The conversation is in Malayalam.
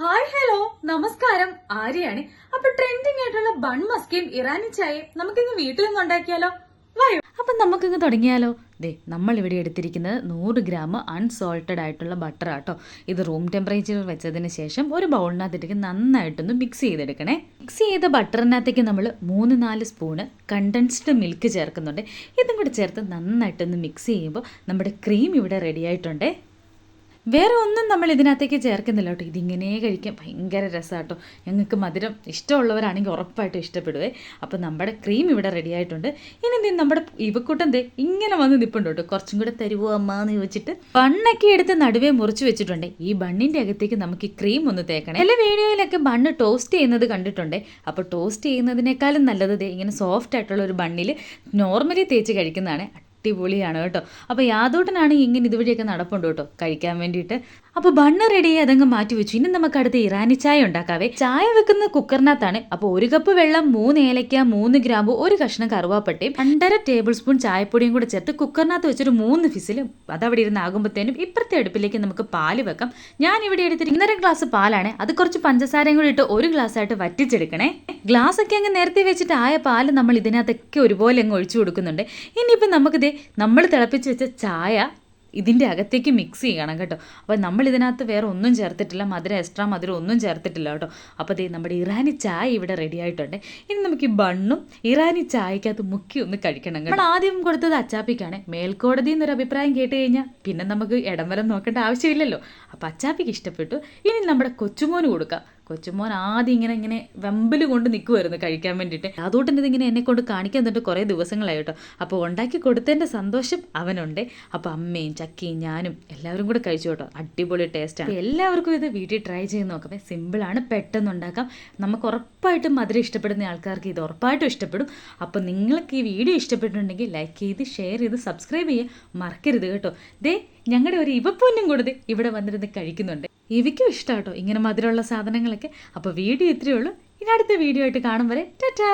ഹായ് ഹലോ നമസ്കാരം, ആര്യാണ്. അപ്പൊ ട്രെൻഡിങ് ആയിട്ടുള്ള ബൺ മസ്കയും ഇറാനി ചായയും നമുക്കിന്ന് വീട്ടിലൊന്നും ഉണ്ടാക്കിയാലോ? വായോ. അപ്പം നമുക്കിങ്ങ് തുടങ്ങിയാലോ? നമ്മൾ ഇവിടെ എടുത്തിരിക്കുന്നത് 100 ഗ്രാം അൺസോൾട്ടഡ് ആയിട്ടുള്ള ബട്ടർ ആട്ടോ. ഇത് റൂം ടെമ്പറേച്ചറിൽ വെച്ചതിന് ശേഷം ഒരു ബൗളിനകത്തേക്ക് നന്നായിട്ടൊന്ന് മിക്സ് ചെയ്തെടുക്കണേ. മിക്സ് ചെയ്ത ബട്ടറിനകത്തേക്ക് നമ്മൾ 3-4 സ്പൂണ് കണ്ടൻസ്ഡ് മിൽക്ക് ചേർക്കുന്നുണ്ട്. ഇതും കൂടി ചേർത്ത് നന്നായിട്ടൊന്ന് മിക്സ് ചെയ്യുമ്പോൾ നമ്മുടെ ക്രീം ഇവിടെ റെഡി ആയിട്ടുണ്ട്. വേറെ ഒന്നും നമ്മൾ ഇതിനകത്തേക്ക് ചേർക്കുന്നില്ല കേട്ടോ. ഇതിങ്ങനെ കഴിക്കാൻ ഭയങ്കര രസമാട്ടോ. ഞങ്ങൾക്ക് മധുരം ഇഷ്ടമുള്ളവരാണെങ്കിൽ ഉറപ്പായിട്ടും ഇഷ്ടപ്പെടുവേ. അപ്പോൾ നമ്മുടെ ക്രീം ഇവിടെ റെഡി ആയിട്ടുണ്ട്. ഇനി നമ്മുടെ ഇവക്കൂട്ടം ഇങ്ങനെ വന്ന് നിൽപ്പുണ്ട് കേട്ടോ. കുറച്ചും കൂടെ തരുവോ അമ്മ എന്ന് ചോദിച്ചിട്ട് ബണ്ണൊക്കെ എടുത്ത് നടുവേ മുറിച്ച് വെച്ചിട്ടുണ്ട്. ഈ ബണ്ണിൻ്റെ അകത്തേക്ക് നമുക്ക് ഈ ക്രീം ഒന്ന് തേക്കണം. എല്ലാ വീഡിയോയിലൊക്കെ ബണ്ണ് ടോസ്റ്റ് ചെയ്യുന്നത് കണ്ടിട്ടുണ്ട്. അപ്പോൾ ടോസ്റ്റ് ചെയ്യുന്നതിനേക്കാളും നല്ലത് ഇങ്ങനെ സോഫ്റ്റ് ആയിട്ടുള്ള ഒരു ബണ്ണിൽ നോർമലി തേച്ച് കഴിക്കുന്നതാണ്. അടിപൊളിയാണ് കേട്ടോ. അപ്പോൾ യാദൂട്ടനാണ് ഇങ്ങനെ ഇതുവഴിയൊക്കെ നടപ്പുണ്ട് കേട്ടോ കഴിക്കാൻ വേണ്ടിയിട്ട്. അപ്പോൾ ബണ്ണ് റെഡിയായി അതങ്ങ് മാറ്റി വെച്ചു. ഇനി നമുക്ക് അടുത്ത് ഇറാനി ചായ ഉണ്ടാക്കാവേ. ചായ വെക്കുന്ന കുക്കറിനകത്താണ്. അപ്പോൾ 1 കപ്പ് വെള്ളം, 3 ഏലക്ക, 3 ഗ്രാമ്പു, 1 കഷ്ണം കറുവാപ്പട്ടയും 1.5 ടേബിൾ സ്പൂൺ ചായപ്പൊടിയും കൂടെ ചേർത്ത് കുക്കറിനകത്ത് വെച്ചൊരു 3 ഫിസിലും അതവിടെ ഇരുന്ന് ആകുമ്പോഴത്തേനും ഇപ്പുറത്തെ അടുപ്പിലേക്ക് നമുക്ക് പാല് വെക്കാം. ഞാൻ ഇവിടെ എടുത്തിട്ട് 1.5 ഗ്ലാസ് പാലാണ്. അത് കുറച്ച് പഞ്ചസാരയും കൂടി ഇട്ട് 1 ഗ്ലാസ് ആയിട്ട് വറ്റിച്ചെടുക്കണേ. ഗ്ലാസ് ഒക്കെ അങ്ങ് നേരത്തെ വെച്ചിട്ട് ആയ പാല് നമ്മൾ ഇതിനകത്തൊക്കെ ഒരുപോലെ അങ്ങ് ഒഴിച്ചു കൊടുക്കുന്നുണ്ട്. ഇനിയിപ്പോൾ നമുക്ക് നമ്മൾ തിളപ്പിച്ച് വെച്ച ചായ ഇതിൻ്റെ അകത്തേക്ക് മിക്സ് ചെയ്യണം കേട്ടോ. അപ്പോൾ നമ്മൾ ഇതിനകത്ത് വേറെ ഒന്നും ചേർത്തിട്ടില്ല, എക്സ്ട്രാ മധുരം ഒന്നും ചേർത്തിട്ടില്ല കേട്ടോ. അപ്പോൾ നമ്മുടെ ഇറാനി ചായ ഇവിടെ റെഡി ആയിട്ടുണ്ട്. ഇനി നമുക്ക് ഈ ബണ്ണും ഇറാനി ചായക്കകത്ത് മുക്കി ഒന്ന് കഴിക്കണം കേട്ടോ. നമ്മൾ ആദ്യം കൊടുത്തത് അച്ചാപ്പിക്കാണ്. മേൽക്കോടതി എന്നൊരു അഭിപ്രായം കേട്ട് കഴിഞ്ഞാൽ പിന്നെ നമുക്ക് ഇടം വരെ നോക്കേണ്ട ആവശ്യമില്ലല്ലോ. അപ്പോൾ അച്ചാപ്പിക്ക് ഇഷ്ടപ്പെട്ടു. ഇനി നമ്മുടെ കൊച്ചുമോന് കൊടുക്കാം. കൊച്ചുമോൻ ആദ്യം ഇങ്ങനെ വെമ്പല് കൊണ്ട് നിൽക്കുമായിരുന്നു കഴിക്കാൻ വേണ്ടിയിട്ട്. അതുകൊണ്ട് ഇതിങ്ങനെ എന്നെ കൊണ്ട് കാണിക്കാൻ തന്നിട്ട് കുറേ ദിവസങ്ങളായി കേട്ടോ. അപ്പോൾ ഉണ്ടാക്കി കൊടുത്തതിൻ്റെ സന്തോഷം അവനുണ്ട്. അപ്പോൾ അമ്മയും ചക്കയും ഞാനും എല്ലാവരും കൂടെ കഴിച്ചു കേട്ടോ. അടിപൊളി ടേസ്റ്റാണ്. എല്ലാവർക്കും ഇത് വീട്ടിൽ ട്രൈ ചെയ്ത് നോക്കാം. സിമ്പിളാണ്, പെട്ടെന്ന് ഉണ്ടാക്കാം. നമുക്ക് ഉറപ്പായിട്ടും മധുരം ഇഷ്ടപ്പെടുന്ന ആൾക്കാർക്ക് ഇത് ഉറപ്പായിട്ടും ഇഷ്ടപ്പെടും. അപ്പോൾ നിങ്ങൾക്ക് ഈ വീഡിയോ ഇഷ്ടപ്പെട്ടിട്ടുണ്ടെങ്കിൽ ലൈക്ക് ചെയ്ത് ഷെയർ ചെയ്ത് സബ്സ്ക്രൈബ് ചെയ്യാൻ മറക്കരുത് കേട്ടോ. ഞങ്ങളുടെ ഒരു ഇവപ്പൊന്നും കൂടെ ഇവിടെ വന്നിരുന്ന് കഴിക്കുന്നുണ്ട്. ഇവയ്ക്കും ഇഷ്ടം കേട്ടോ ഇങ്ങനെ മധുരമുള്ള സാധനങ്ങളൊക്കെ. അപ്പോൾ വീഡിയോ ഇത്രയേ ഉള്ളൂ. ഇനി അടുത്ത വീഡിയോ ആയിട്ട് കാണും വരെ ടാറ്റാ.